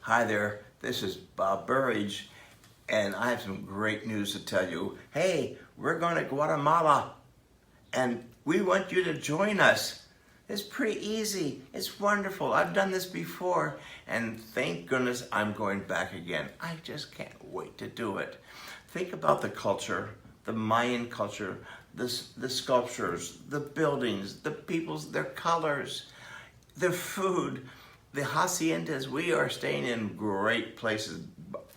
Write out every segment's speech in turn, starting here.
Hi there, this is Bob Burridge, and I have some great news to tell you. Hey, we're going to Guatemala, and we want you to join us. It's pretty easy. It's wonderful. I've done this before, and thank goodness I'm going back again. I just can't wait to do it. Think about the culture, the Mayan culture, the sculptures, the buildings, the peoples, their colors, their food, the haciendas. We are staying in great places,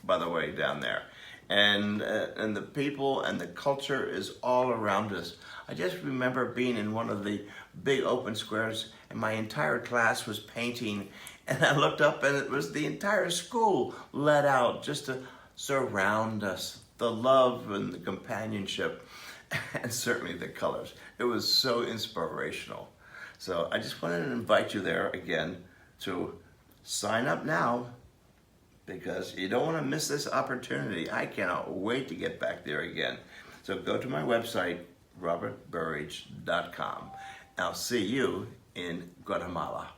by the way, down there. And the people and the culture is all around us. I just remember being in one of the big open squares and my entire class was painting, and I looked up and it was the entire school let out just to surround us. The love and the companionship and certainly the colors. It was so inspirational. So I just wanted to invite you there again to sign up now, because you don't want to miss this opportunity. I cannot wait to get back there again. So go to my website, robertburridge.com. I'll see you in Guatemala.